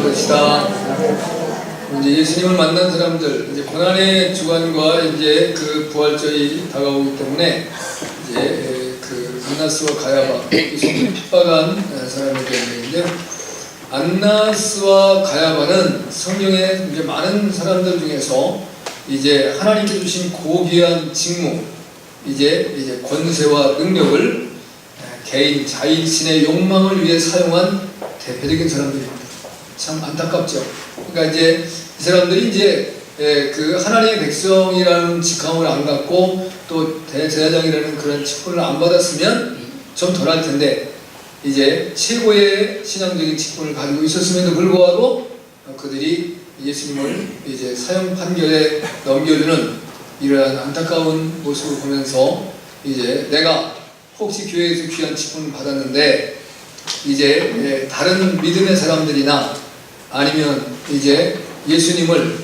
것이다. 이제 예수님을 만난 사람들, 이제 고난의 주관과 이제 그 부활절이 다가오기 때문에 이제 그 안나스와 가야바, 예수님을 핍박한 사람이 되는데, 안나스와 가야바는 성경에 이제 많은 사람들 중에서 이제 하나님께 주신 고귀한 직무, 이제 권세와 능력을 개인 자신의 욕망을 위해 사용한 대표적인 사람들입니다. 참 안타깝죠. 그러니까 이제 이 사람들이 이제 그 하나님의 백성이라는 직함을 안 갖고 또 대제사장이라는 그런 직분을 안 받았으면 좀 덜할 텐데, 이제 최고의 신앙적인 직분을 가지고 있었음에도 불구하고 그들이 예수님을 이제 사형 판결에 넘겨주는 이러한 안타까운 모습을 보면서, 이제 내가 혹시 교회에서 귀한 직분을 받았는데 이제 다른 믿음의 사람들이나 아니면 이제 예수님을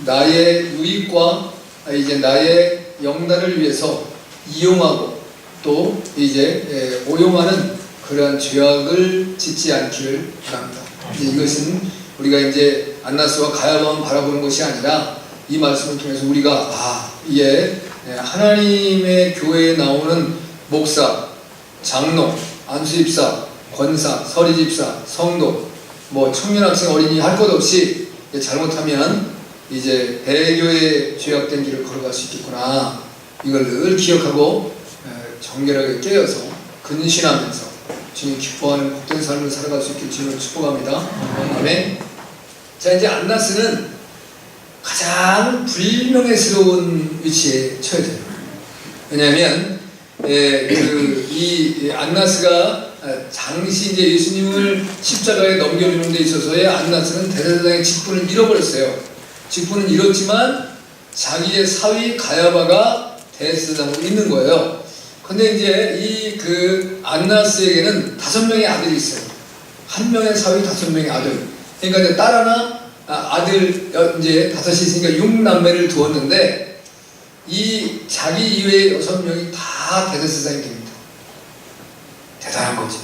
나의 유익과 이제 나의 영달을 위해서 이용하고 또 이제 오용하는 그러한 죄악을 짓지 않기를 바랍니다. 이것은 우리가 이제 안나스와 가야바만 바라보는 것이 아니라 이 말씀을 통해서 우리가 이게 하나님의 교회에 나오는 목사, 장로, 안수집사, 권사, 서리집사, 성도, 뭐 청년학생, 어린이 할 것 없이 잘못하면 이제 배교의 죄악된 길을 걸어갈 수 있겠구나. 이걸 늘 기억하고 정결하게 깨어서 근신하면서 주님 기뻐하는 복된 삶을 살아갈 수 있길 주님을 축복합니다. 아멘. 자, 이제 안나스는 가장 불명예스러운 위치에 처해져요. 왜냐하면 이 안나스가 당시 이제 예수님을 십자가에 넘겨주는 데 있어서의 안나스는 대제사장의 직분을 잃어버렸어요. 직분은 잃었지만 자기의 사위 가야바가 대제사장으로 있는 거예요. 근데 이제 이 그 안나스에게는 5명의 아들이 있어요. 한 명의 사위, 5명의 아들. 그러니까 이제 딸 하나, 아들 이제 5이 있으니까 6남매를 두었는데, 이 자기 이외의 6명이 다 대제사장이 됩니다. 대단한 거죠.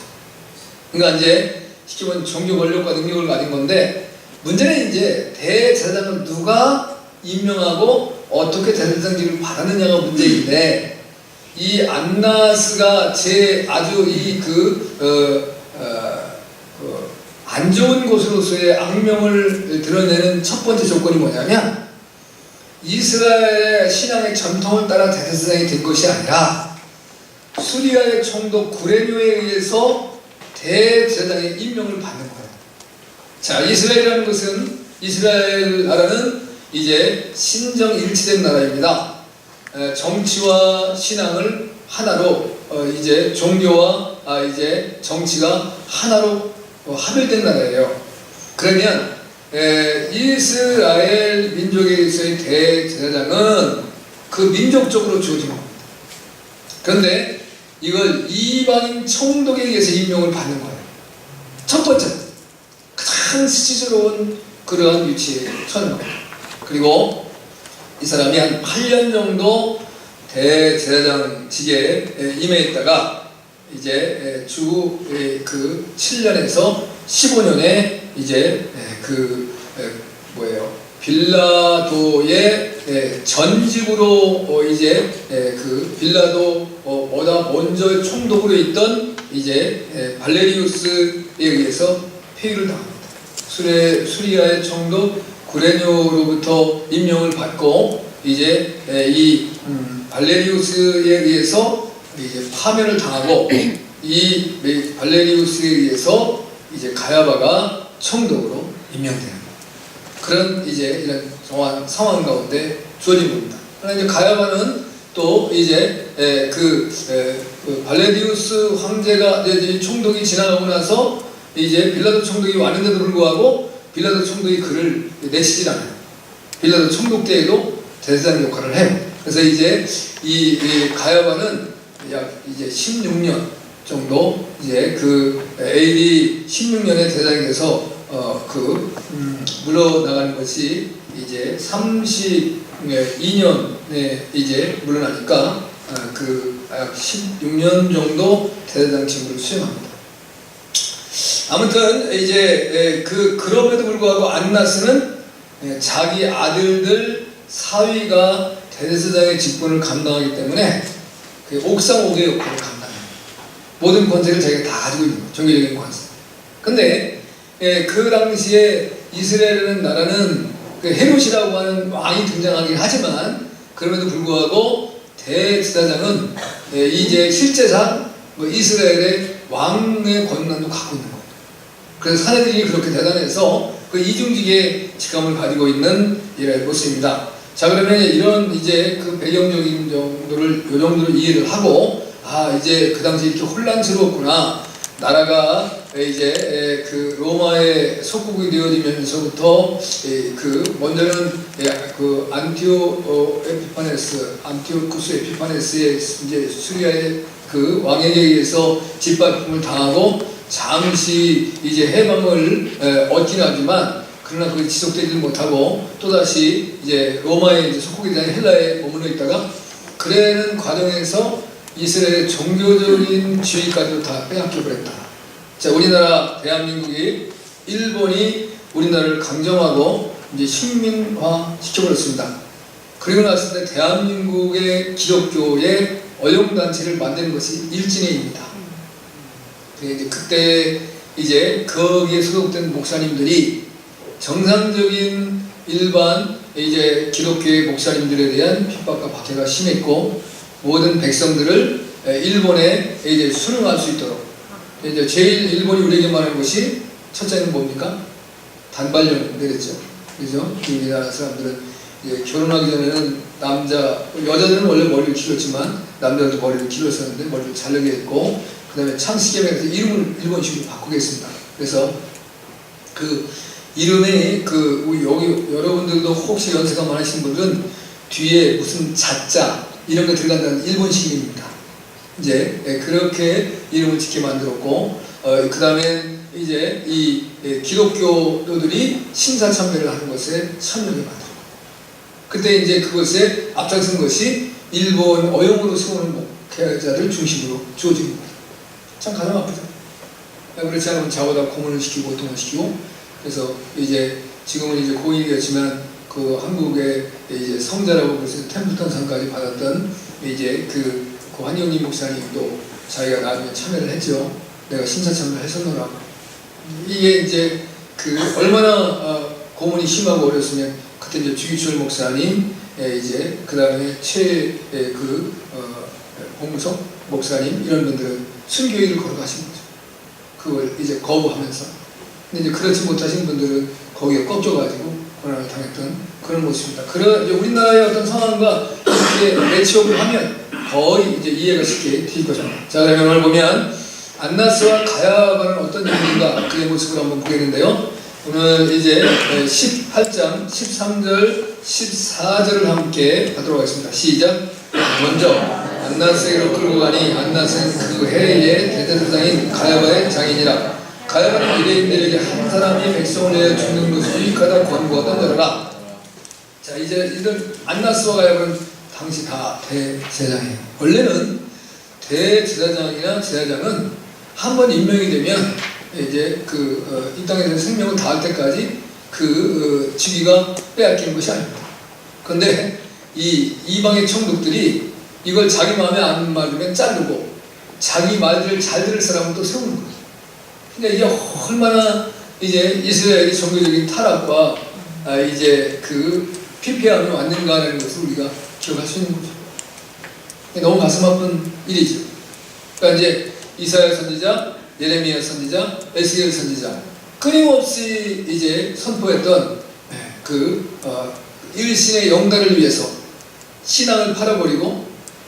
그러니까 이제 쉽게 보면 종교 권력과 능력을 가진 건데, 문제는 이제 대제사장을 누가 임명하고 어떻게 대제사장직을 받았느냐가 문제인데, 이 안나스가 아주 안 좋은 곳으로서의 악명을 드러내는 첫 번째 조건이 뭐냐면, 이스라엘 신앙의 전통을 따라 대제사장이 된 것이 아니라 수리아의 총독 구레뇨에 의해서 대제사장의 임명을 받는 거예요. 자, 이스라엘이라는 것은, 이스라엘 나라는 이제 신정일치된 나라입니다. 정치와 신앙을 하나로 이제 종교와 이제 정치가 하나로 합일된 나라예요. 그러면 이스라엘 민족에서의 대제사장은 그 민족적으로 주어진 겁니다. 그런데 이걸 이방인 총독에 의해서 임명을 받는 거예요. 첫 번째, 가장 수치스러운 그러한 위치에 처한 겁니다. 그리고 이 사람이 한 8년 정도 대제사장직에 임해있다가 이제 주 7년에서 15년에 이제 빌라도의 전직으로 이제 빌라도보다 먼저 총독으로 있던 이제 발레리우스에 의해서 폐위를 당합니다. 수리아의 총독 구레뇨로부터 임명을 받고 이제 이 발레리우스에 의해서 이제 파면을 당하고, 이 발레리우스에 의해서 이제 가야바가 총독으로 임명되는 그런 이제 이런 상황 가운데 주어진 겁니다. 그러나 이제 가야바는 또 이제 발레리우스 황제가 이제 총독이 지나가고 나서 이제 빌라도 총독이 왔는데도 불구하고 빌라도 총독이 그를 내치질 않아요. 빌라도 총독 때에도 대제사장 역할을 해요. 그래서 이제 이 가야바는 약 이제 16년 정도 이제 AD 16년에 대제사장이 돼서 물러나가는 것이 이제 32년에 이제 물러나니까 약 16년 정도 대제사장 직무를 수행합니다. 아무튼 이제 그럼에도 불구하고 안나스는 자기 아들들 사위가 대제사장의 직분을 감당하기 때문에 그 옥상옥의 역할을 감당해요. 모든 권세를 자기가 다 가지고 있는 거예요. 종교적인 권세. 근데 그 당시에 이스라엘이라는 나라는 그 헤롯이라고 하는 왕이 등장하긴 하지만 그럼에도 불구하고 대제사장은 이제 실제상 이스라엘의 왕의 권한도 갖고 있는 거예요. 그래서 사내들이 그렇게 대단해서 그 이중직의 직함을 가지고 있는 이라의 모습입니다. 자, 그러면 이런 이제 그 배경적인 정도를 요 정도로 이해를 하고, 이제 그 당시 이렇게 혼란스러웠구나. 나라가 이제 그 로마의 속국이 되어지면서부터 그 먼저는 그 안티오쿠스 에피파네스의 이제 수리아의 그 왕에게 의해서 짓밟힘을 당하고 잠시 이제 해방을 얻긴 하지만 그러나 그게 지속되지 못하고 또다시 이제 로마의 이제 속국이 된 헬라에 머물러 있다가 그러는 과정에서 이스라엘의 종교적인 지위까지도 다 빼앗겨 버렸다. 자, 우리나라 대한민국이 일본이 우리나라를 강점하고 이제 식민화 시켜버렸습니다. 그리고 났을 때 대한민국의 기독교의 어용단체를 만드는 것이 일진회입니다. 이제 그때 이제 거기에 소속된 목사님들이 정상적인 일반 이제 기독교의 목사님들에 대한 핍박과 박해가 심했고 모든 백성들을 일본에 이제 수능할 수 있도록 이제 제일 일본이 우리에게 말하는 것이 첫째는 뭡니까? 단발령 내렸죠. 그죠? 우리나라 사람들은 이제 결혼하기 전에는 여자들은 원래 머리를 길렀지만 남자들도 머리를 길렀었는데 머리를 자르게 했고 그 다음에 창시개명에서 이름을 일본식으로 바꾸겠습니다. 그래서 그 이름이 여기 여러분들도 혹시 연세가 많으신 분들은 뒤에 무슨 자자 이런 거 들어간다는 일본식 이름입니다. 이제 그렇게 이름을 짓게 만들었고 그 다음에 이제 이 기독교도들이 신사참배를 하는 것에 참여를 만들고 그때 이제 그것에 앞장선 것이 일본 어용으로 세우는 목회자들 중심으로 주어진 겁니다. 참 가슴 아프죠. 그렇지 않으면 자고다 고문을 시키고 고통을 시키고 그래서 이제 지금은 이제 고인이 되었지만 그 한국의 이제 성자라고 그래서 템플턴상까지 받았던 이제 그 한영림 목사님도 자기가 나중에 참여를 했죠. 내가 심사참여를 했었노라고. 이게 이제 그 얼마나 고문이 심하고 어렸으면 그때 이제 주기철 목사님 이제 그 다음에 홍무석 목사님 이런 분들은 순교일을 걸어가신 거죠. 그걸 이제 거부하면서. 근데 이제 그렇지 못하신 분들은 거기에 꺾여가지고 고난을 당했던 그런 모습입니다. 이제 우리나라의 어떤 상황과 이렇게 매치업을 하면 거의 이제 이해가 쉽게 될 것입니다. 자, 그러면 오늘 보면 안나스와 가야바는 어떤 인물인가 그의 모습을 한번 보겠는데요. 오늘 이제 18장 13절 14절을 함께 하도록 하겠습니다. 시작. 먼저 안나스에게로 끌고 가니 안나스는 그 해의 대제사장인 가야바의 장인이라. 가야바는 유대인들에게 한 사람이 백성을 위해 죽는 것이 유익하다 권고하던 자라. 자, 이제 이들 안나스와 가야바는 당시 다 대제사장이에요. 원래는 대제사장이나 제사장은 한번 임명이 되면 이제 이 땅에서 생명을 다할 때까지 직위가 빼앗기는 것이 아닙니다. 그런데 이 이방의 총독들이 이걸 자기 마음에 안 맞으면 자르고 자기 말들을 잘 들을 사람은 또 세우는 거죠. 그러니까 이게 얼마나 이제 이스라엘의 종교적인 타락과 이제 피폐함이 왔는가라는 것을 우리가 기억할 수 있는 거죠. 너무 가슴 아픈 일이죠. 그러니까 이제 이사야 선지자, 예레미야 선지자, 에스겔 선지자 끊임없이 이제 선포했던 일신의 영달을 위해서 신앙을 팔아버리고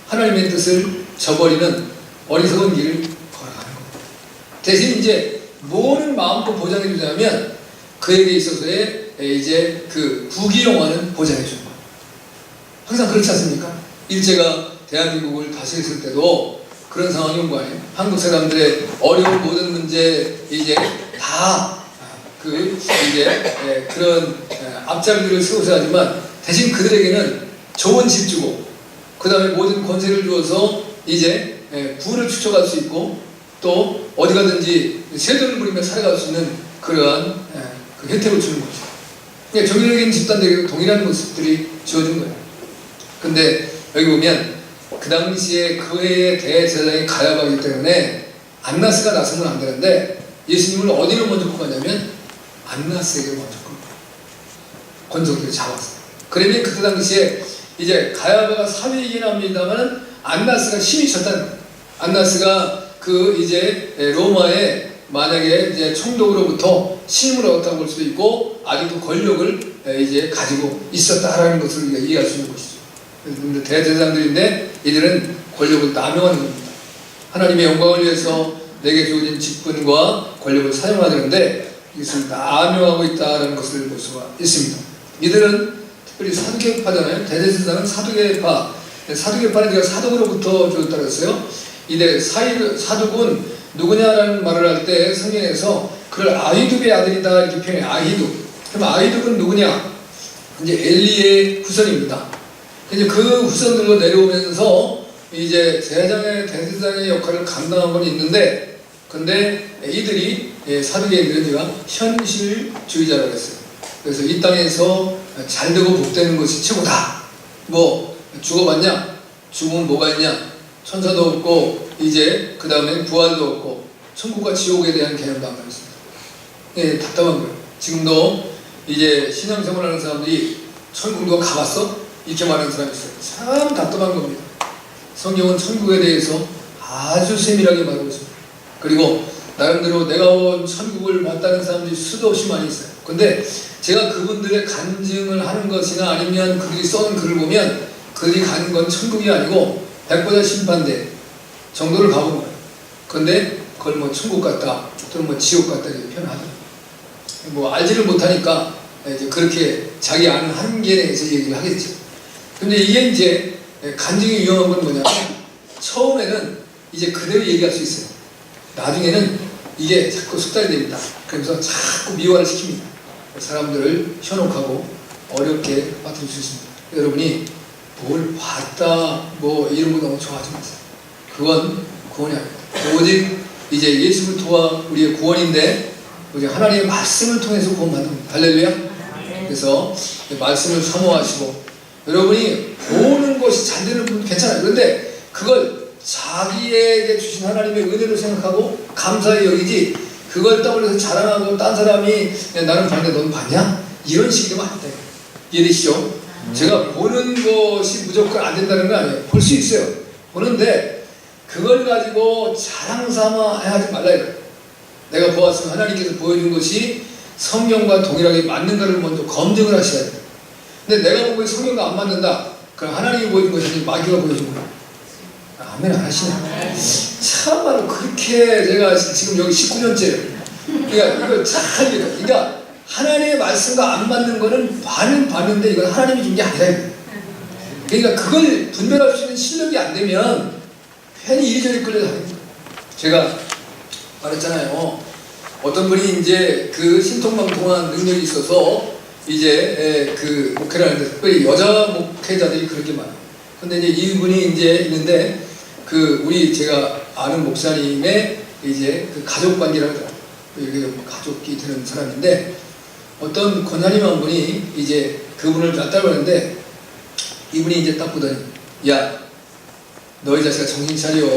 하나님의 뜻을 저버리는 어리석은 길을 걸어가는 겁니다. 대신 이제 뭐를 마음껏 보장해 주냐면 그에게 있어서의 이제 부귀영화는 보장해 주는 거예요. 항상 그렇지 않습니까? 일제가 대한민국을 다스렸을 때도 그런 상황이 온 거 아니에요? 한국 사람들의 어려운 모든 문제 이제 다 그런 앞잡이들을 세워서 하지만 대신 그들에게는 좋은 집 주고 그 다음에 모든 권세를 주어서 이제 부를 축적할 수 있고 또 어디 가든지 세돈을 부리며 살아갈 수 있는 그러한 그 혜택을 주는 거죠. 그러니까 정의적인 집단들에게 동일한 모습들이 주어진 거예요. 근데 여기 보면 그 당시에 그 해의 대제사장이 가야바이기 때문에 안나스가 나서면 안 되는데 예수님을 어디로 먼저 꼽았냐면 안나스에게 먼저 꼽았어요. 권속들이 잡았어요. 그러면 그때 당시에 이제 가야바가 사위이긴 합니다만 안나스가 힘이 있었다는 거예요. 안나스가 그 이제 로마에 만약에 이제 총독으로부터 신임을 얻었다고 볼 수도 있고 아직도 권력을 이제 가지고 있었다라는 것을 우리가 이해할 수 있는 것이죠. 그런데 대제사장들인데 이들은 권력을 남용하는 겁니다. 하나님의 영광을 위해서 내게 주어진 직분과 권력을 사용하려는데 이것을 남용하고 있다는 것을 볼 수가 있습니다. 이들은 특별히 사두개파잖아요. 대제사장은 사두개파. 사두개파는 제가 사독으로부터 주었다고 했어요. 이제 사독은 누구냐라는 말을 할 때 성경에서 그를 아히둡의 아들이다 이렇게 표현해요. 아히둡. 그럼 아히둡은 누구냐? 이제 엘리의 후손입니다. 이제 그 후손들로 내려오면서 이제 대제사장의 역할을 감당한 건 있는데, 근데 이들이 사두개인들은 제가 현실주의자라고 했어요. 그래서 이 땅에서 잘되고 복되는 것이 최고다. 뭐 죽어봤냐? 죽으면 뭐가 있냐? 천사도 없고 이제 그 다음에 부활도 없고 천국과 지옥에 대한 개념도 안 가졌습니다. 예, 답답한 거예요. 지금도 이제 신앙생활하는 사람들이 천국 누가 가봤어? 이렇게 말하는 사람이 있어요. 참 답답한 겁니다. 성경은 천국에 대해서 아주 세밀하게 말하고 있습니다. 그리고 나름대로 내가 온 천국을 봤다는 사람들이 수도 없이 많이 있어요. 근데 제가 그분들의 간증을 하는 것이나 아니면 그들이 써는 글을 보면 그들이 가는 건 천국이 아니고 백보자 심판대 정도를 가본 거예요. 근데 그걸 뭐 천국 같다 또는 뭐 지옥 같다 이렇게 표현하더라고요. 뭐 알지를 못하니까 이제 그렇게 자기 아는 한계 내에서 얘기를 하겠죠. 근데 이게 이제 간증이 위험한 건 뭐냐면 처음에는 이제 그대로 얘기할 수 있어요. 나중에는 이게 자꾸 숙달이 됩니다. 그러면서 자꾸 미화를 시킵니다. 사람들을 현혹하고 어렵게 빠뜨릴 수 있습니다. 여러분이 뭘 봤다 뭐 이런 거 너무 좋아하지 마세요. 그건 구원이 아닙니다. 오직 이제 예수를 통한 우리의 구원인데 오직 하나님의 말씀을 통해서 구원받는 겁니다. 할렐루야. 그래서 말씀을 사모하시고 여러분이 보는 것이 잘 되는 분은 괜찮아요. 그런데 그걸 자기에게 주신 하나님의 은혜로 생각하고 감사히 여기지 그걸 떠올려서 자랑하고 딴 사람이 나는 봤는데 넌 봤냐? 이런 식이 되면 안 돼요. 이해되시죠? 제가 보는 것이 무조건 안 된다는 건 아니에요. 볼 수 있어요. 보는데 그걸 가지고 자랑 삼아 하지 말라요. 내가 보았으면 하나님께서 보여준 것이 성경과 동일하게 맞는가를 먼저 검증을 하셔야 돼요. 근데 내가 보고 성경과 안 맞는다. 그럼 하나님이 보여준 것이 마귀가 보여준 거야. 아멘 안 하시네. 참말로 그렇게 제가 지금 여기 19년째예요. 그러니까 이거 잘 그러니까 하나님의 말씀과 안 맞는 거는 봤는데 이건 하나님이 준 게 아니라 그러니까 그걸 분별할 수 있는 실력이 안 되면 괜히 이리저리 끌려다니는 거예요. 제가 말했잖아요. 어떤 분이 이제 그 신통방통한 능력이 있어서 이제 그 목회를 하는데 특별히 여자 목회자들이 그렇게 많아요. 근데 이제 이분이 이제 있는데 그 우리 제가 아는 목사님의 이제 그 가족 관계라고 하더라고요. 이게 가족이 되는 사람인데 어떤 권사님 한 분이 이제 그분을 따라가는데 이분이 이제 딱 보더니 야, 너 이 자식아 정신 차려.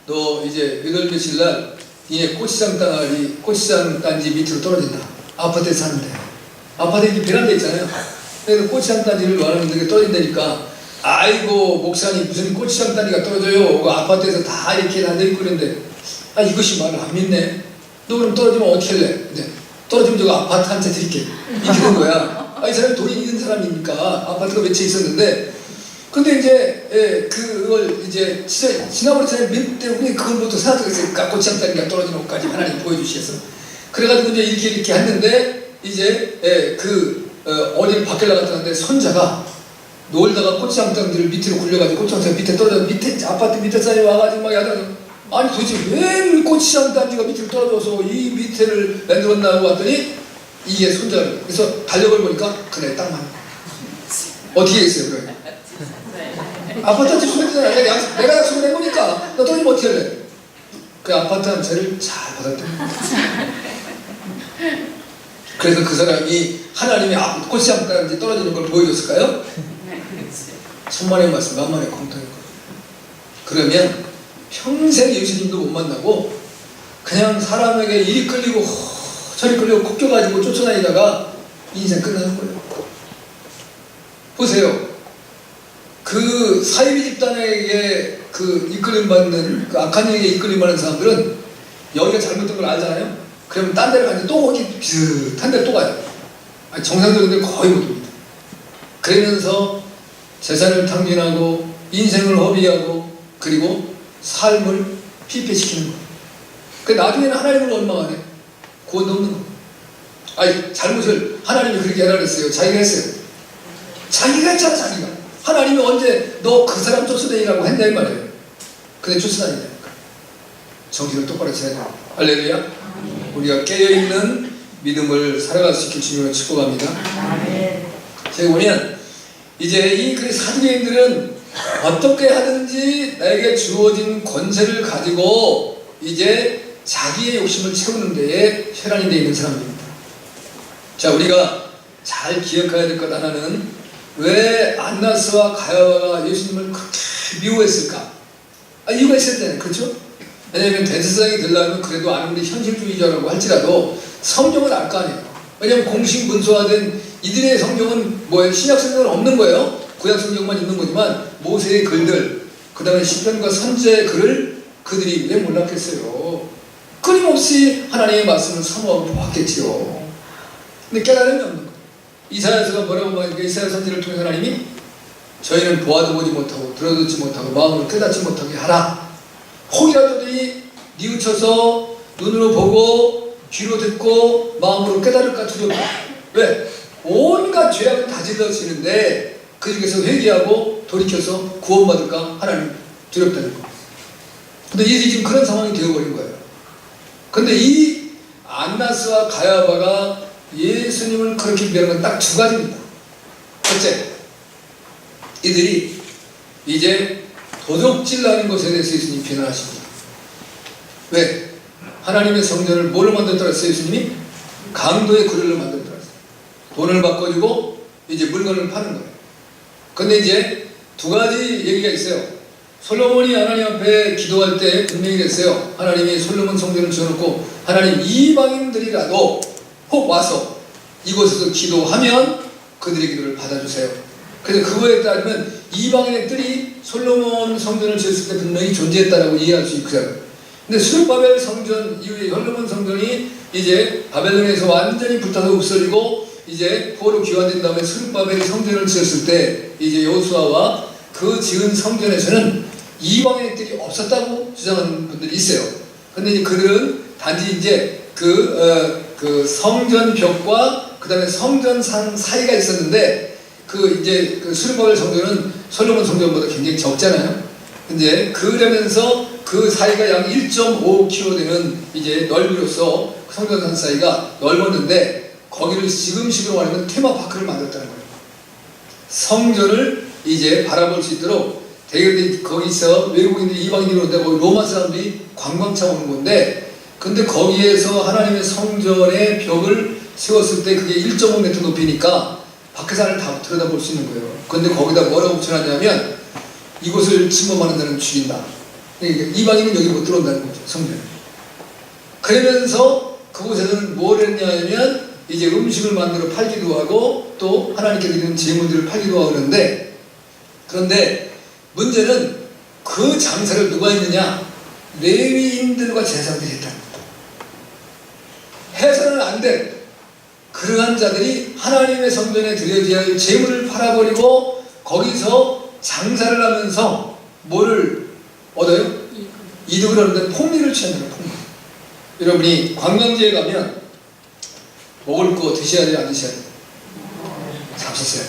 너 이제 몇월 며칠 날 니네 고추장 단지 밑으로 떨어진다. 아파트에 사는데. 아파트에 이렇게 베란다 있잖아요. 그래서 고추장 단지를 놔놨는데 떨어진다니까 아이고 목사님 무슨 고추장 단지가 떨어져요. 그 아파트에서 다 이렇게 앉아있고 그랬는데 아 이것이 말을 안 믿네. 너 그럼 떨어지면 어떻게 할래? 근데 떨어지면 저거 아파트 한 채 드릴게. 이렇게 된 거야. 아, 이 사람이 돈이 있는 사람이니까 아파트가 몇 채 있었는데 근데 이제 그걸 이제 지나버렸잖아요. 몇 대 우리 그걸부터 생각했어요. 고추장 단지가 떨어지는 것까지 하나님 보여주시겠어. 그래가지고 이제 이렇게 했는데 이제 어디를 밖에 나갔다는데 손자가 놀다가 고추장 단지를 밑으로 굴려가지고 고추장 단지 밑에 떨어져 밑에 아파트 밑에 사람이 와가지고 막 야단 아니 도대체 왜 고추장 단지가 밑으로 떨어져서 이 밑에를 만들었나 하고 왔더니 이게 손자를 그래서 달력을 보니까 그래 딱 맞네. 어떻게 했어요 그래? 아파트 집 소리잖아. 내가 약속을 해보니까 너 떨어지면 어떻게 할래? 그 아파트 한 채를 잘 받았대요. 그래서 그 사람이 하나님이 꽃이 한 가지 떨어지는 걸 보여줬을까요? 천만의 말씀 만만의 공통이거든요. 그러면 평생 예수님도 못 만나고 그냥 사람에게 이리 끌리고 저리 끌리고 꼽겨가지고 쫓아다니다가 인생 끝나는 거예요. 보세요. 그 사이비 집단에게 그 이끌림받는 그 악한 영에 이끌림받는 사람들은 여기가 잘못된 걸 알잖아요. 그러면 딴 데를 가는데 또 거기 비슷한 데를 또 가요. 정상적인 데 거의 못 옵니다. 그러면서 재산을 탕진하고 인생을 허비하고 그리고 삶을 피폐시키는 거예요. 그 나중에는 하나님을 원망하네. 구원도 없는 거예요. 아니 잘못을 하나님이 그렇게 하라 그랬어요. 자기가 했어요. 자기가 했잖아. 자기가. 하나님이 언제 너 그 사람 쫓아다니라고 했냐 이 말이에요. 근데 쫓아다니니까 정신을 똑바로 차려야 돼요. 할렐루야. 우리가 깨어있는 믿음을 살아갈 수 있길 주님을 축복합니다. 제가 보면 이제 이 사두개인들은 어떻게 하든지 나에게 주어진 권세를 가지고 이제 자기의 욕심을 채우는 데에 혈안이 되어 있는 사람입니다. 자, 우리가 잘 기억해야 될 것 하나는 왜 안나스와 가야바가 예수님을 그렇게 미워했을까? 이유가 있었잖아요. 그렇죠? 왜냐하면 대제사장이 되려면 그래도 아무리 현실주의자라고 할지라도 성경을 알 거 아니에요. 왜냐하면 공식 문서화된 이들의 성경은 뭐예요? 신약 성경은 없는 거예요. 구약 성경만 있는 거지만 모세의 글들, 그 다음에 시편과 선지자의 글을 그들이 왜 몰랐겠어요? 끊임없이 하나님의 말씀을 사모하고 보았겠지요. 근데 깨달음이 없는 거예요. 이사야서가 뭐라고 말하니까 이사야 선지를 통해 하나님이 저희는 보아도 보지 못하고 들어듣지 못하고 마음으로 깨닫지 못하게 하라. 혹이라도 뉘우쳐서 눈으로 보고 귀로 듣고 마음으로 깨달을까 두렵다. 왜? 온갖 죄악은 다 짊어지는데 그 중에서 회개하고 돌이켜서 구원받을까 하나님 두렵다는 거. 근데 이들이 지금 그런 상황이 되어버린 거예요. 근데 이 안나스와 가야바가 예수님을 그렇게 비하는 건 딱 두 가지입니다. 첫째, 이들이 이제 도적질하는 것에 대해서 예수님이 비난하십니다. 왜? 하나님의 성전을 뭘로 만들었다고 했어요? 예수님이? 강도의 구리로 만들었다고 했어요. 돈을 바꿔주고 이제 물건을 파는 거예요. 근데 이제 두 가지 얘기가 있어요. 솔로몬이 하나님 앞에 기도할 때 분명히 그랬어요. 하나님이 솔로몬 성전을 지어놓고 하나님 이방인들이라도 혹 와서 이곳에서 기도하면 그들의 기도를 받아주세요. 그래서 그거에 따르면 이방인의 뜰이 솔로몬 성전을 지었을 때 분명히 존재했다라고 이해할 수 있거든요. 근데 수르바벨 성전 이후에 솔로몬 성전이 이제 바벨론에서 완전히 불타서 없어지고 이제 포로 귀환된 다음에 수르바벨 성전을 지었을 때 이제 여호수아와 그 지은 성전에서는 이방인의 뜰이 없었다고 주장하는 분들이 있어요. 근데 이제 그들은 단지 이제 그 성전 벽과 그 다음에 성전상 사이가 있었는데 이제 수르바벨 성전은 솔로몬 성전보다 굉장히 적잖아요. 이제 그러면서 그 사이가 약 1.5km 되는 이제 넓이로서 성전산 사이가 넓었는데 거기를 지금식으로 말하면 테마파크를 만들었다는 거예요. 성전을 이제 바라볼 수 있도록 되게 거기서 외국인들 이방인들이 온다고 로마 사람들이 관광차 오는 건데 근데 거기에서 하나님의 성전의 벽을 세웠을 때 그게 1.5m 높이니까 밖에서 안을 다 들여다볼 수 있는 거예요. 근데 거기다 뭐라고 붙여놨냐면 이곳을 침범하는 자는 죽인다. 그러니까 이방인은 여기 못 들어온다는 거죠. 성전에. 그러면서 그곳에서는 뭘 했냐면 이제 음식을 만들어 팔기도 하고 또 하나님께 드리는 제물들을 팔기도 하고 그러는데 그런데 문제는 그 장사를 누가 했느냐? 레위인들과 제사장들이 했다는 겁니다. 해서는 안 될 그러한 자들이 하나님의 성전에 드려져야 할 제물을 팔아버리고 거기서 장사를 하면서 뭐를 얻어요? 이득을 얻는데 폭리를 취한다는 폭리. 여러분이 관광지에 가면 먹을 거 드셔야 돼요? 안 드셔야 돼요? 잡수세요.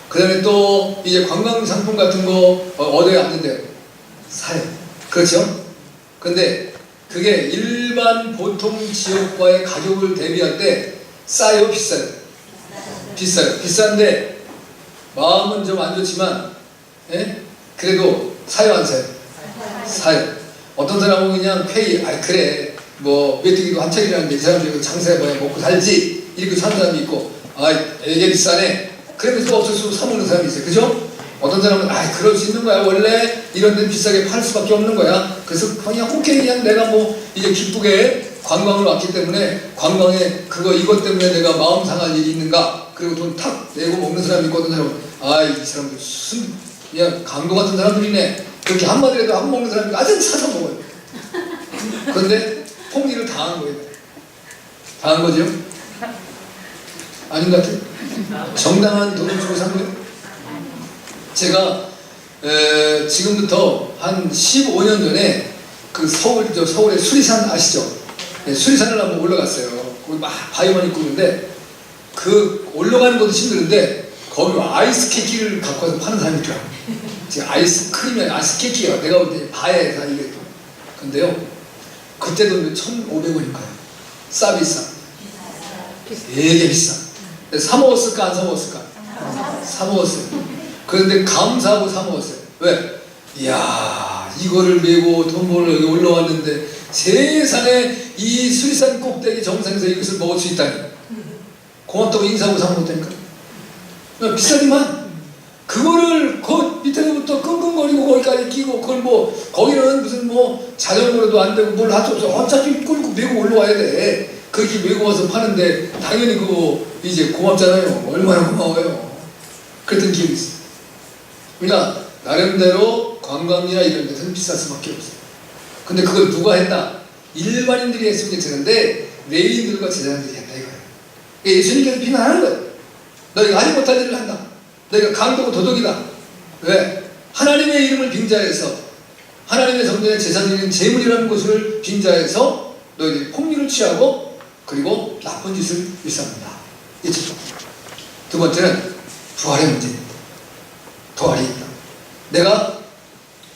그 다음에 또 이제 관광 상품 같은 거 얻어야 안 된대요. 사요. 그렇죠? 근데 그게 일반 보통 지역과의 가격을 대비할 때 싸요? 비싸요? 비싸요. 비싼데 마음은 좀 안 좋지만 예? 그래도 사요? 안 사요? 사요. 어떤 사람은 그냥 페이, 아 그래 뭐 메뚜기도 한철이라는데 이 사람들이 장사해봐야 먹고 살지 이렇게 사는 사람이 있고, 아 되게 비싸네 그러면서 없을 수 사먹는 사람이 있어요. 그죠? 어떤 사람은 아 그럴 수 있는 거야, 원래 이런 데는 비싸게 팔 수밖에 없는 거야. 그래서 그냥 오케이 그냥 내가 뭐 이제 기쁘게 관광을 왔기 때문에 관광에 그거 이것 때문에 내가 마음 상할 일이 있는가, 그리고 돈 탁 내고 먹는 사람이 있고, 어떤 사람은 아 이 사람들 무슨 그냥 강도 같은 사람들이네 그렇게 한마디라도 안 먹는 사람이 아주 사서 먹어요. 그런데 폭리를 당한 거예요. 당한 거죠? 아닌 것 같아요? 정당한 돈을 주고 산 거예요? 제가 지금부터 한 15년 전에 그 서울의 수리산 아시죠? 네, 수리산을 한번 올라갔어요. 거기 막 바위만 있고 있는데 그 올라가는 것도 힘드는데 거기 아이스케이크를 갖고 와서 파는 사람이 있더라고요. 지금 아이스크림이 아이스케이크가 내가 볼 때 바에다 이게 또. 근데요 그때도 1,500원인가요? 비싸. 되게 비싸. 사 먹었을까 안 사 먹었을까? 사 먹었어요. 그런데 감사하고 사 먹었어요. 왜? 이야 이거를 메고 돈 벌러 여기 올라왔는데 세상에 이 수리산 꼭대기 정상에서 이것을 먹을 수 있다니 고맙다고 인사하고 사 먹었다니까. 비싸지만 그거를 그 밑에서부터 끙끙거리고 거기까지 끼고, 그걸 뭐 거기는 무슨 뭐 자전거로도 안 되고 뭘 할 수 없어. 어차피 끌고 메고 올라와야 돼. 그렇게 메고 와서 파는데 당연히 그거 이제 고맙잖아요. 얼마나 고마워요. 그랬던 기억이 있어요. 그러니까 나름대로 관광이나 이런 데서는 비쌀 수밖에 없어요. 근데 그걸 누가 했나? 일반인들이 했으면 괜찮은데 레인들과 제자들이 했다 이거예요. 예수님께서 비난하는 거예요. 너희가 하지 못할 일을 한다. 너희가 강도고 도덕이다. 왜? 하나님의 이름을 빙자해서 하나님의 성전에 제사드리는 제물이라는 것을 빙자해서 너희들이 폭리를 취하고 그리고 나쁜 짓을 일삼는다. 이 첫 번째. 두 번째는 부활의 문제입니다. 부활이 있다. 내가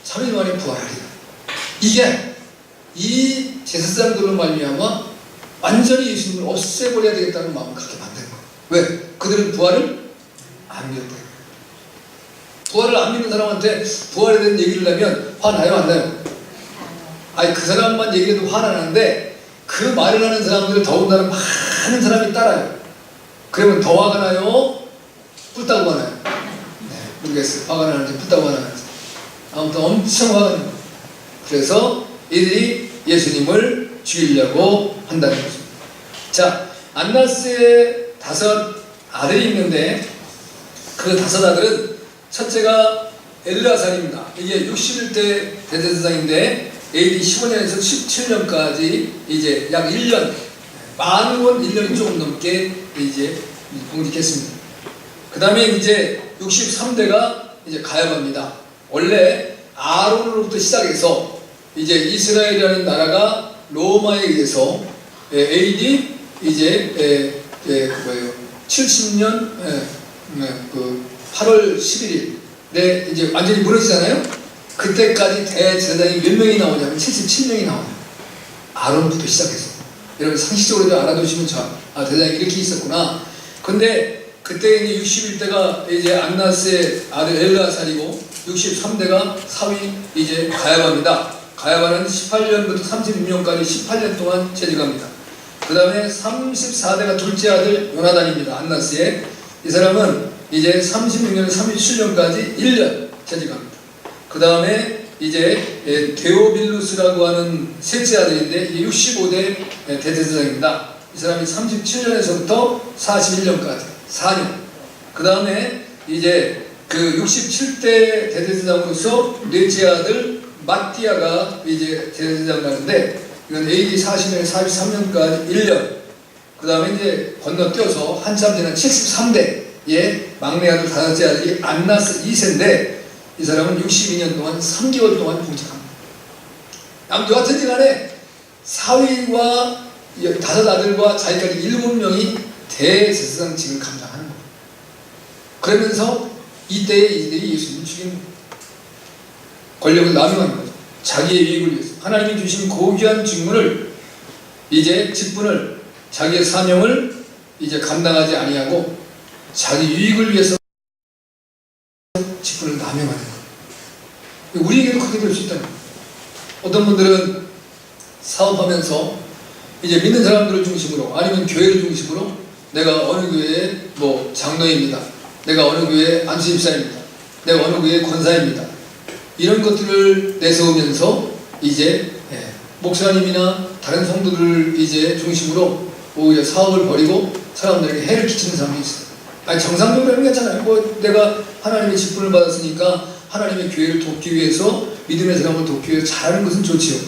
3일 만에 부활하리라. 이게 이 제사장들로 말미암아 완전히 예수님을 없애버려야 되겠다는 마음을 갖게 만든 거예요. 왜? 그들은 부활을 안 믿었다. 부활을 안 믿는 사람한테 부활에 대한 얘기를 하면 화나요 안 나요? 아니 그 사람만 얘기해도 화나는데 그 말을 하는 사람들을 더군다나 많은 사람이 따라요. 그러면 더 화가 나요? 뿔따고 화나요? 네, 모르겠어요. 화가 나는지 뿔따고 화나는지. 아무튼 엄청 화가 나요. 그래서 이들이 예수님을 죽이려고 한다는 것입니다. 자, 안나스의 5 아들이 있는데 그 5 아들은 첫째가 엘르아살입니다. 이게 61대 대제사장인데 AD 15년에서 17년까지 이제 약 1년, 만원 1년이 조금 넘게 이제 공직했습니다. 그 다음에 이제 63대가 이제 가야바입니다. 원래 아론으로부터 시작해서 이제 이스라엘이라는 나라가 로마에 의해서 AD 이제 그거예요. 70년 그 8월 11일에 이제 완전히 무너지잖아요. 그때까지 대제사장이 몇 명이 나오냐면 77명이 나와요. 아론부터 시작해서. 여러분 상식적으로 좀 알아두시면 대제사장이 이렇게 있었구나. 근데 그때 이제 61대가 이제 안나스의 아들 엘르아살이고 63대가 사위 이제 가야바입니다. 가야바는 18년부터 36년까지 18년 동안 재직합니다. 그 다음에 34대가 둘째 아들 요나단입니다. 안나스의. 이 사람은 이제 36년, 37년까지 1년 재직합니다. 그 다음에 이제 데오빌루스라고 하는 셋째 아들인데 65대 대제사장입니다. 이 사람이 37년에서부터 41년까지 4년. 그 다음에 이제 그 67대 대제사장으로서 넷째 아들 마띠아가 이제 대제사장을 하는데 이건 AD 40년에 43년까지 1년. 그 다음에 이제 건너뛰어서 한참 지난 73대의 막내 아들 5째 아들이 안나스 2세인데 이 사람은 62년 동안 3개월 동안 공직합니다. 아무튼 여하튼 간에 사위와 5 아들과 자기까지 7명이 대제사장직을 감당하는 거예요. 그러면서 이때에 이들이 예수님을 죽인 권력을 남용하는 거죠. 자기의 이익을 위해서 하나님이 주신 고귀한 직분을 이제 직분을 자기의 사명을 이제 감당하지 아니하고 자기 유익을 위해서 직분을 남용하는 거예요. 우리에게도 그렇게 될 수 있다는 거예요. 어떤 분들은 사업하면서 이제 믿는 사람들을 중심으로 아니면 교회를 중심으로 내가 어느 교회의 뭐 장로입니다. 내가 어느 교회의 안수집사입니다. 내가 어느 교회의 권사입니다. 이런 것들을 내세우면서 이제 목사님이나 다른 성도들을 이제 중심으로 오히려 사업을 벌이고 사람들에게 해를 끼치는 사람이 있어요. 아니 정상적으로 하는 게 괜찮아요. 뭐 내가 하나님의 직분을 받았으니까 하나님의 교회를 돕기 위해서 믿음의 사람을 돕기 위해서 잘하는 것은 좋지요.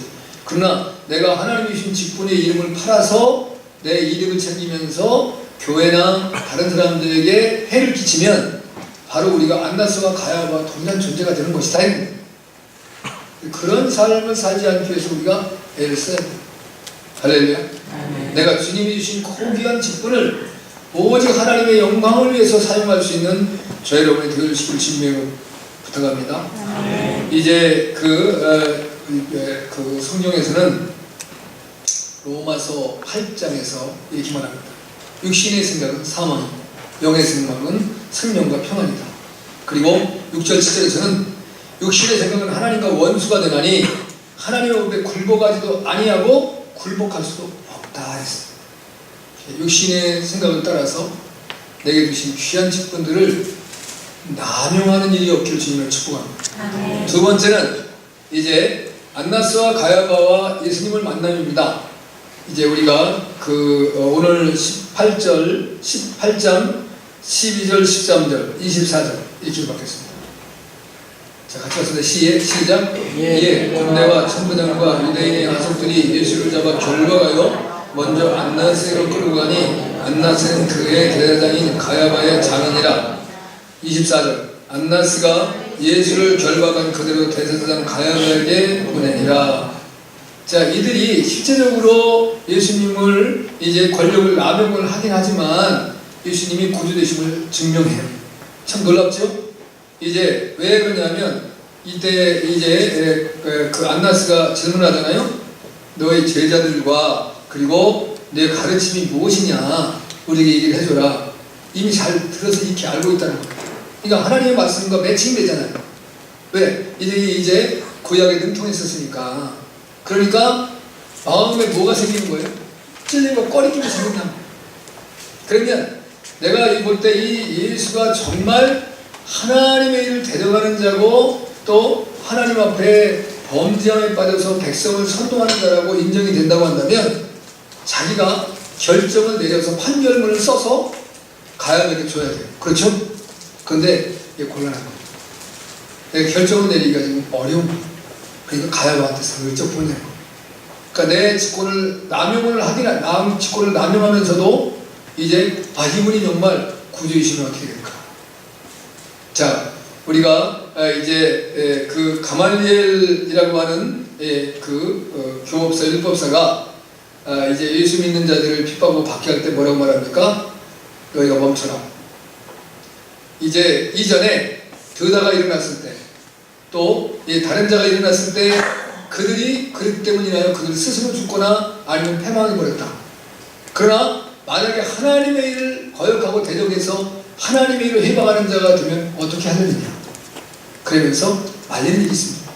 그러나 내가 하나님이 주신 직분의 이름을 팔아서 내 이득을 챙기면서 교회나 다른 사람들에게 해를 끼치면 바로 우리가 안나스와 가야바와 동일한 존재가 되는 것이다. 그런 삶을 살지 않기 위해서 우리가 애를 써야 됩니다. 할렐루야. 내가 주님이 주신 고귀한 직분을 오직 하나님의 영광을 위해서 사용할 수 있는 저 여러분의 되어주시길 주님으로 부탁합니다. 이제 그 성경에서는 로마서 8장에서 이렇게 말합니다. 육신의 생각은 사망이고 영의 생각은 생명과 평안이다. 그리고 6절 7절에서는 육신의 생각은 하나님과 원수가 되나니 하나님의 법에 굴복하지도 아니하고 굴복할 수도 없다 했습니다. 육신의 생각을 따라서 내게 주신 귀한 직분들을 남용하는 일이 없기를 주님을 축복합니다. 두 번째는 이제 안나스와 가야바와 예수님을 만남입니다. 이제 우리가 오늘 18장 12절 13절 24절 이렇게 받겠습니다. 자, 같이 왔습니다. 시작. 군대와 천부장과 유대인의 하석들이 예수를 잡아 결박하여 먼저 안나스로 끌고 가니 안나스는 그의 대대장인 가야바의 장인이라. 24절 안나스가 예수를 결박한 그대로 대제사장 가야바에게 보내니라. 자, 이들이 실제적으로 예수님을 이제 권력을 남용을 하긴 하지만 예수님이 구주되심을 증명해요. 참 놀랍죠? 이제 왜 그러냐면 이때 이제 그 안나스가 질문하잖아요. 너의 제자들과 그리고 내 가르침이 무엇이냐 우리에게 얘기를 해줘라. 이미 잘 들어서 이렇게 알고 있다는 거예요. 그러니까 하나님의 말씀과 매칭되잖아요. 왜? 이들이 이제 구약에 능통했었으니까. 그러니까 마음에 뭐가 생기는 거예요? 찔리고 꺼리낌이 생긴다. 그러면 내가 볼 때 이 예수가 정말 하나님의 일을 데려가는 자고 또 하나님 앞에 범죄함에 빠져서 백성을 선동하는 자라고 인정이 된다고 한다면 자기가 결정을 내려서 판결문을 써서 가야바에게 줘야 돼요. 그렇죠? 그런데 이게 곤란한 거예요. 내가 결정을 내리기가 지금 어려운 거예요. 그러니까 가야바한테 슬쩍 보내는 거예요. 그러니까 내 직권을 직권을 남용하면서도 이제 이분이 정말 구주이시면 어떻게 될까? 자, 우리가 이제 그 가말리엘이라고 하는 교법사 율법사가 이제 예수 믿는 자들을 핍박하고 박해할 때 뭐라고 말합니까? 너희가 멈춰라. 이제 이전에 드다가 일어났을 때 또 다른 자가 일어났을 때 그들이 그릇 때문이나요? 그들 스스로 죽거나 아니면 패망해버렸다. 그러나 만약에 하나님의 일을 거역하고 대적해서 하나님의 일을 해방하는 자가 되면 어떻게 하느냐? 그러면서 말리는 일이 있습니다.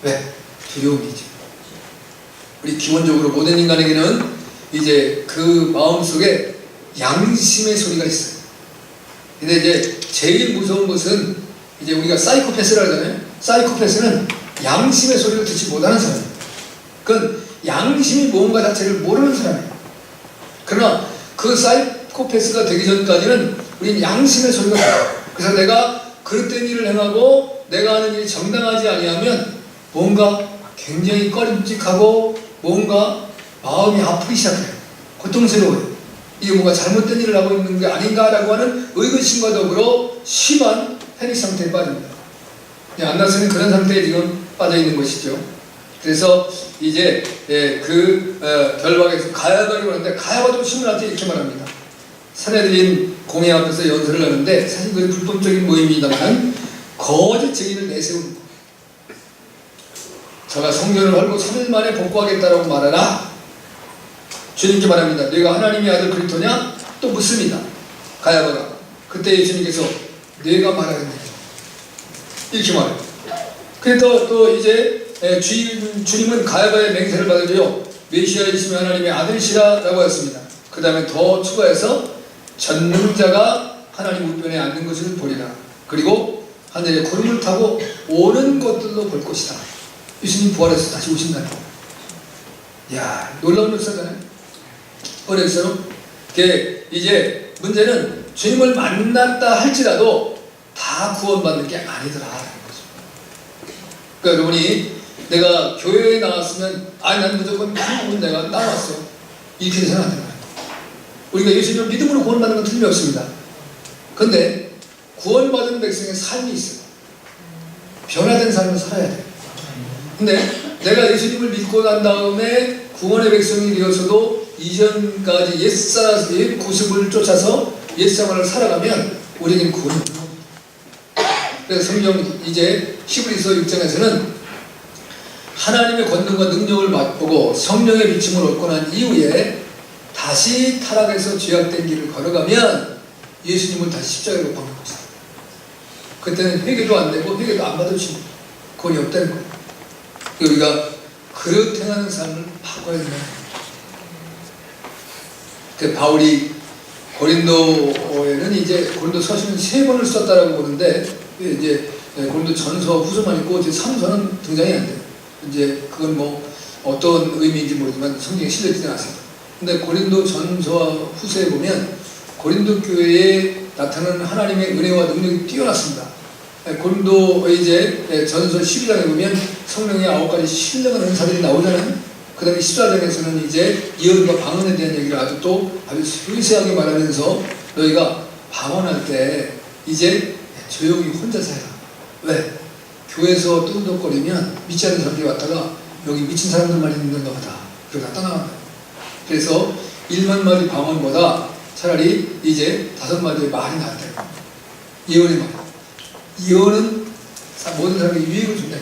왜? 두려움이지. 우리 기본적으로 모든 인간에게는 이제 그 마음속에 양심의 소리가 있어요. 근데 이제 제일 무서운 것은 이제 우리가 사이코패스라고 하잖아요. 사이코패스는 양심의 소리를 듣지 못하는 사람이에요. 그건 양심이 뭔가 자체를 모르는 사람이에요. 그러나 그 사이코패스가 되기 전까지는 우리는 양심의 소리가 들어요. 그래서 내가 그릇된 일을 행하고 내가 하는 일이 정당하지 아니하면 뭔가 굉장히 꺼림직하고 뭔가 마음이 아프기 시작해요. 고통스러워요. 이게 뭔가 잘못된 일을 하고 있는 게 아닌가라고 하는 의구심과 더불어 심한 패닉 상태에 빠집니다. 안나스는 그런 상태에 지금 빠져 있는 것이죠. 그래서 이제 결박에서 가야바라고 하는데 가야바도 신문한테 이렇게 말합니다. 사내들인 공회 앞에서 연설을 하는데 사실 그게 불법적인 모임이다만 거짓 증인을 내세우는 거예요. 저가 성전을 헐고 3일 만에 복구하겠다라고 말하라. 주님께 말합니다. 네가 하나님의 아들 그리스도냐? 또 묻습니다. 가야바가. 그때 예수님께서 네가 말하겠느냐? 이렇게 말해요. 그래서 또 이제 주님은 가야바의 맹세를 받으려 메시아이시며 하나님의 아들이시라 라고 하였습니다. 그 다음에 더 추가해서 전능자가 하나님 우편에 앉는 것을 보리라. 그리고 하늘에 구름을 타고 오는 것들도 볼 것이다. 예수님 부활해서 다시 오신다는 거. 이야, 놀라운 역사잖아요. 어렵죠? 이제 문제는 주님을 만났다 할지라도 다 구원받는 게 아니더라 라는 거죠. 그러니까 여러분이 내가 교회에 나왔으면 난 무조건 한국은 내가 나왔어 이렇게 생각 안 되는 거예요. 우리가 예수님을 믿음으로 구원받는 건 틀림없습니다. 근데 구원받은 백성의 삶이 있어요. 변화된 삶을 살아야 돼요. 근데 내가 예수님을 믿고 난 다음에 구원의 백성이 되어서도 이전까지 옛 구습을 쫓아서 옛생활을 살아가면 우리에게는 구원이 없는 겁니다. 그래서 성경 이제 히브리서 6장에서는 하나님의 권능과 능력을 맛보고 성령의 비침을 얻고 난 이후에 다시 타락해서 죄악된 길을 걸어가면 예수님을 다시 십자가에 못 박는 것이다. 그때는 회개도 안 되고 회개도 안 받으시고 구원이 없다는 거예요. 우리가 그릇 행하는 삶을 바꿔야 된다. 그 바울이 고린도에는 이제 고린도 서신은 3번을 썼다라고 보는데 이제 고린도 전서 후서만 있고 이제 3서는 등장이 안 돼요. 이제 그건 뭐 어떤 의미인지 모르지만 성경에 실려있지 않습니다. 근데 고린도 전서와 후서에 보면 고린도 교회에 나타나는 하나님의 은혜와 능력이 뛰어났습니다. 고린도 이제 전서 12장에 보면 성령의 9가지 신령한 은사들이 나오잖아요. 그 다음에 14장에서는 이제 예언과 방언에 대한 얘기를 아주 세세하게 말하면서 너희가 방언할 때 이제 조용히 혼자서 해라. 왜? 교회에서 뚱뚱거리면 믿지 않는 사람들이 왔다가 여기 미친 사람들만 있는 거다. 그러다 떠나간다. 그래서 1만 마디 방언보다 차라리 이제 5마디의 말이 낫다. 예언의 말. 예언은 모든 사람에게 유익을 준다.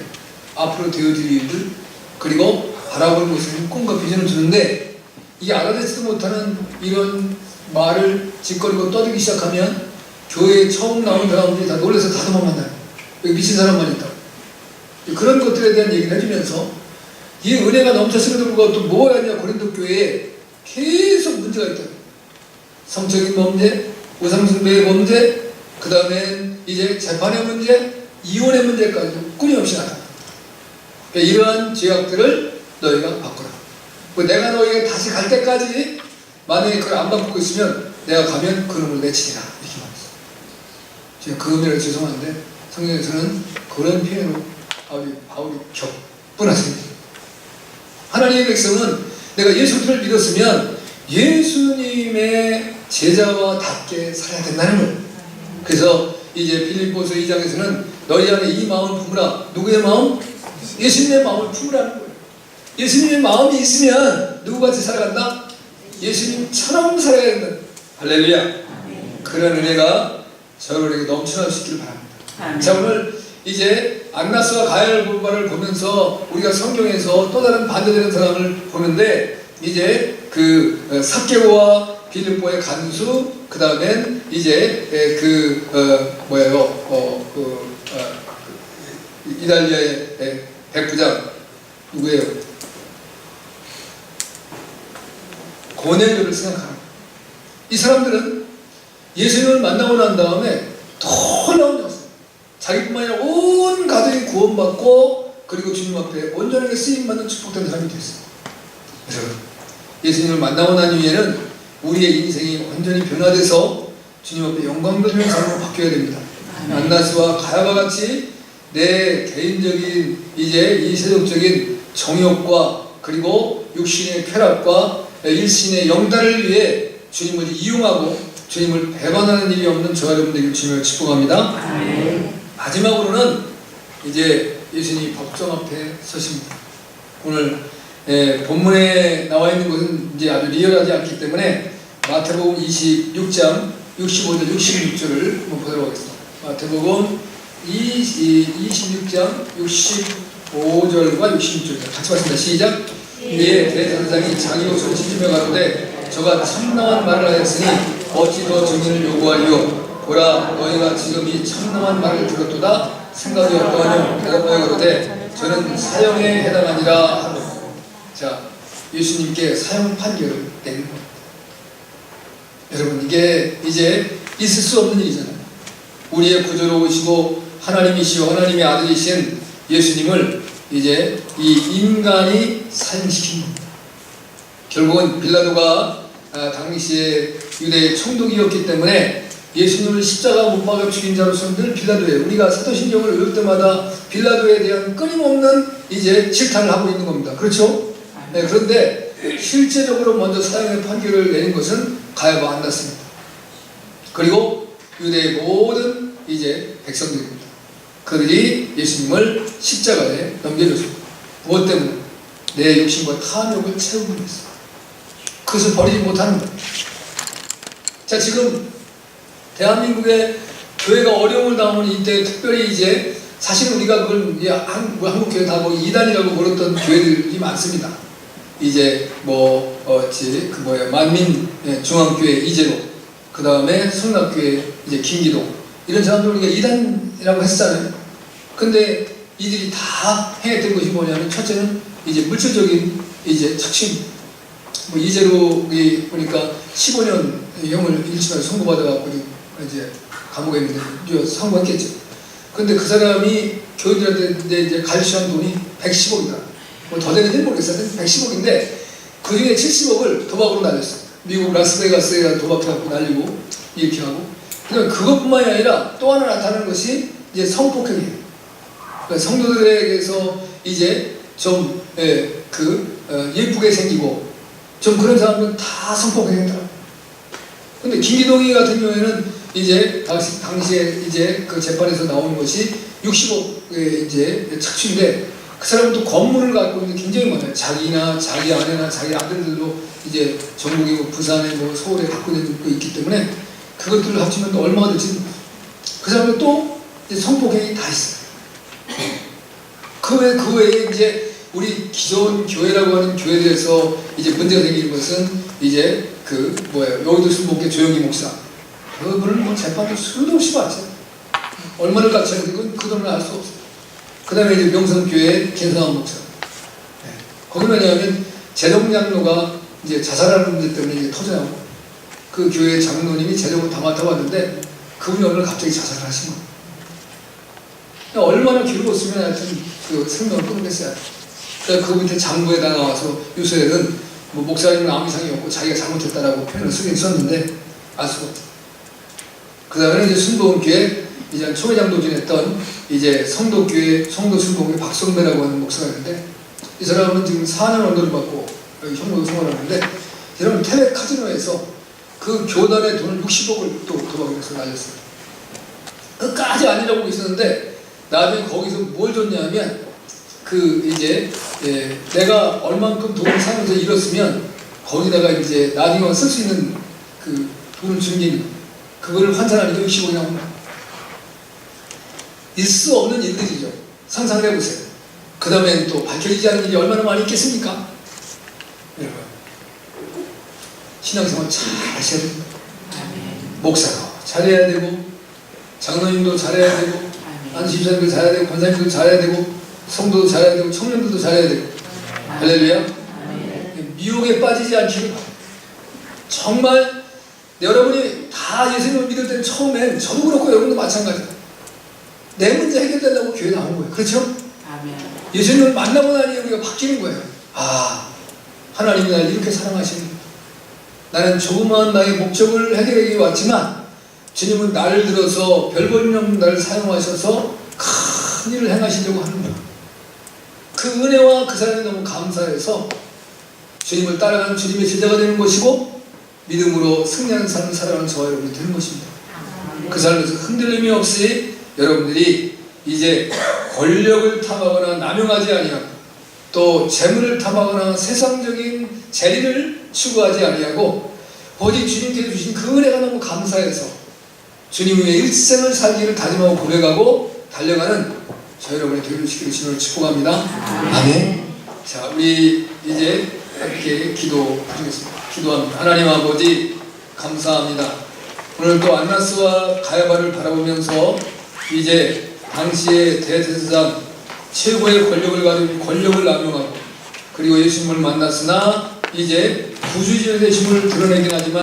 앞으로 되어질 일들, 그리고 바라볼 곳에는 꿈과 비전을 주는데 이게 알아듣지도 못하는 이런 말을 짓거리고 떠들기 시작하면 교회에 처음 나온 사람들이 다 놀라서 다 도망간다. 여기 미친 사람만 있다고. 그런 것들에 대한 얘기를 해주면서 이 은혜가 넘쳤음에도 불구하고 또 뭐가 있냐. 고린도 교회에 계속 문제가 있다. 성적인 범죄, 우상숭배의 범죄, 그 다음에 이제 재판의 문제, 이혼의 문제까지 끊임없이 나타나. 그러니까 이러한 죄악들을 너희가 바꾸라. 내가 너희가 다시 갈 때까지 만약에 그걸 안 바꾸고 있으면 내가 가면 그놈을 내치리라. 이렇게 말했어요. 제가 그 의미로 죄송한데 성경에서는 그런 표현으로 바울이 격분하십니다. 하나님의 백성은 내가 예수를 믿었으면 예수님의 제자와 답게 살아야 된다는 거예요. 그래서 이제 빌립보서 2장에서는 너희 안에 이 마음을 품으라. 누구의 마음? 예수님의 마음을 품으라는 거예요. 예수님의 마음이 있으면 누구같이 살아간다? 예수님처럼 살아야 된다. 할렐루야. 그런 은혜가 저에게 넘쳐날 수 있기를 바랍니다. 자, 오늘 이제 안나스와 가야바를 보면서 우리가 성경에서 또 다른 반대되는 사람을 보는데 이제 그 삭개오와 빌립보의 간수, 그 다음엔 이제 이달리아의 백부장 누구예요? 고넬료를 생각합니다. 이 사람들은 예수님을 만나고 난 다음에 놀라운 역사, 자기뿐만 아니라 온 가족이 구원받고 그리고 주님 앞에 온전하게 쓰임받는 축복된 사람이 됐어요. 그래서 예수님을 만나고 난 이후에는 우리의 인생이 완전히 변화돼서 주님 앞에 영광받는 삶으로 바뀌어야 됩니다. 안나스와 가야바 같이 내 개인적인 이제 이 세속적인 정욕과 그리고 육신의 쾌락과 일신의 영달을 위해 주님을 이용하고 주님을 배반하는 일이 없는 저와 여러분들에게 주님을 축복합니다. 마지막으로는 이제 예수님이 법정 앞에 서십니다. 오늘 본문에 나와 있는 것은 이제 아주 리얼하지 않기 때문에 마태복음 26장 65절 66절을 한번 보도록 하겠습니다. 마태복음 26장 65절과 66절 같이 봤습니다. 시작. 이에 대제사장이 자기 옷을 찢으며 가로되 저가 참나한 말을 하였으니 어찌 더 증인을 요구하리요. 보라, 너희가 지금 이 참나한 말을 들었도다. 생각이 어떠하뇨. 대답하여 가로되 저는 사형에 해당하니라 하고, 자, 예수님께 사형 판결을 내린 겁니다. 여러분, 이게 이제 있을 수 없는 일이잖아요. 우리의 구주로 오시고 하나님이시오 하나님의 아들이신 예수님을 이제 이 인간이 사형시킨 겁니다. 결국은 빌라도가 당시에 유대의 총독이었기 때문에 예수님을 십자가 못 박아 죽인 자로서 늘 빌라도에, 우리가 사도신경을 읽을 때마다 빌라도에 대한 끊임없는 이제 질타를 하고 있는 겁니다. 그렇죠? 네, 그런데 실제적으로 먼저 사형의 판결을 내린 것은 가야바 안났습니다. 그리고 유대의 모든 이제 백성들입니다. 그들이 예수님을 십자가에 넘겨줬습니다. 무엇 때문에? 내 욕심과 탐욕을 채우기 위해서. 그것을 버리지 못하는 거예요. 자, 지금 대한민국의 교회가 어려움을 당하는 이때 특별히 이제 사실 우리가 그걸 한국 교회 다 뭐 이단이라고 부르던 교회들이 많습니다. 이제 만민 중앙교회 이재로, 그 다음에 성락교회 이제 김기동, 이런 사람들 우리가 이단이라고 했잖아요. 근데 이들이 다 행했던 것이 뭐냐면, 첫째는 이제 물질적인 이제 착취. 이재로 보니까 15년 형을 일심에 선고받아갖고 이제 감옥에 있는데 선고했겠죠. 근데 그 사람이 교인들한테 이제 갈취한 돈이 110억이다. 더 되는지는 모르겠어요. 110억인데 그 중에 70억을 도박으로 날렸어요. 미국 라스베가스에 도박해갖고 날리고 이렇게 하고. 그러니까 그것뿐만이 아니라 또 하나 나타나는 것이 이제 성폭행이에요. 그러니까 성도들에게서 이제 좀 예쁘게 생기고 좀 그런 사람들은 다 성폭행했더라고요. 근데 김기동이 같은 경우에는 이제 당시에 이제 그 재판에서 나온 것이 60억의 이제 착취인데, 그 사람은 또 건물을 갖고 있는 게 굉장히 많아요. 자기나 자기 아내나 자기 아들들도 이제 전국에 부산에 서울에 갖고 있는 거 있기 때문에 그것들을 합치면 또 얼마가 될지. 그 사람은 또 이제 성폭행이 다 있어요. 그 외에 이제 우리 기존 교회라고 하는 교회들에서 이제 문제가 생기는 것은 이제 여의도 순복회 조영기 목사, 그분은 재판을 수도 없이 봤죠. 얼마를 깎였는지 그 돈을 알 수 없어요. 그 다음에 이제 명성교회 김성환 목사, 거기 뭐냐면 재정장로가 이제 자살하는 문제 때문에 이제 터져나오고, 그 교회 장로님이 재정을 다 맡아봤는데 그분이 오늘 갑자기 자살을 하신 거예요. 얼마나 괴로웠으면 하여튼 그 생명을 끊겠어요. 그러니까 그 밑에 장부에다 나와서 요새는 목사님은 아무 이상이 없고 자기가 잘못했다라고 표현을 쓰긴 썼는데 알 수가 없다. 그 다음에 이제 순복음교회 이제 초회장도 지냈던 이제 성도순복음의 박성배라고 하는 목사가 있는데, 이 사람은 지금 4년 언도를 받고 형무도 생활을 하는데, 이 사람은 태백 카지노에서 그 교단의 돈을 60억을 또 도박해서 날렸어요. 끝까지 아니라고 있었는데 나중에 거기서 뭘 줬냐면, 내가 얼만큼 돈을 사면서 잃었으면 거기다가 이제 나중에 쓸 수 있는 그 돈을 준 게 그거를 환산하니까 60억이 나옵니다. 있을 수 없는 일들이죠. 상상을 해보세요. 그 다음에 또 밝혀지지 않는 일이 얼마나 많이 있겠습니까? 여러분, 신앙생활 잘 하셔야 됩니다. 목사가 잘해야 되고, 장로님도 잘해야 되고, 안수집사님도 잘해야 되고, 권사님도 잘해야 되고, 성도도 잘해야 되고, 청년들도 잘해야 되고. 할렐루야. 미혹에 빠지지 않기를. 정말 여러분이 다 예수님을 믿을 때는 처음엔 저도 그렇고 여러분도 마찬가지예요. 내 문제 해결되려고 교회 나온 거예요. 그렇죠? 예수님을 만나고 나니 우리가 바뀌는 거예요. 하나님이 나를 이렇게 사랑하시는, 나는 조그마한 나의 목적을 해결하기 왔지만 주님은 나를 들어서 별 볼일 없는 나를 사용하셔서 큰 일을 행하시려고 하는 거예요. 그 은혜와 그 사랑이 너무 감사해서 주님을 따라가는 주님의 제자가 되는 것이고, 믿음으로 승리하는 삶을 살아가는 저와 여러분이 되는 것입니다. 그 삶에서 흔들림이 없이 여러분들이 이제 권력을 탐하거나 남용하지 아니하고, 또 재물을 탐하거나 세상적인 재리를 추구하지 아니하고, 오직 주님께서 주신 그 은혜가 너무 감사해서 주님 위에 일생을 살기를 다짐하고 고백하고 달려가는 저 여러분의 되시기를 주님을 축복합니다. 아멘. 자, 우리 이제 함께 기도하겠습니다. 기도합니다. 하나님 아버지, 감사합니다. 오늘 또 안나스와 가야바를 바라보면서 이제 당시의 대제사장 최고의 권력을 가지고 권력을 남용하고 그리고 예수님을 만났으나 이제 구주제 되심을 드러내긴 하지만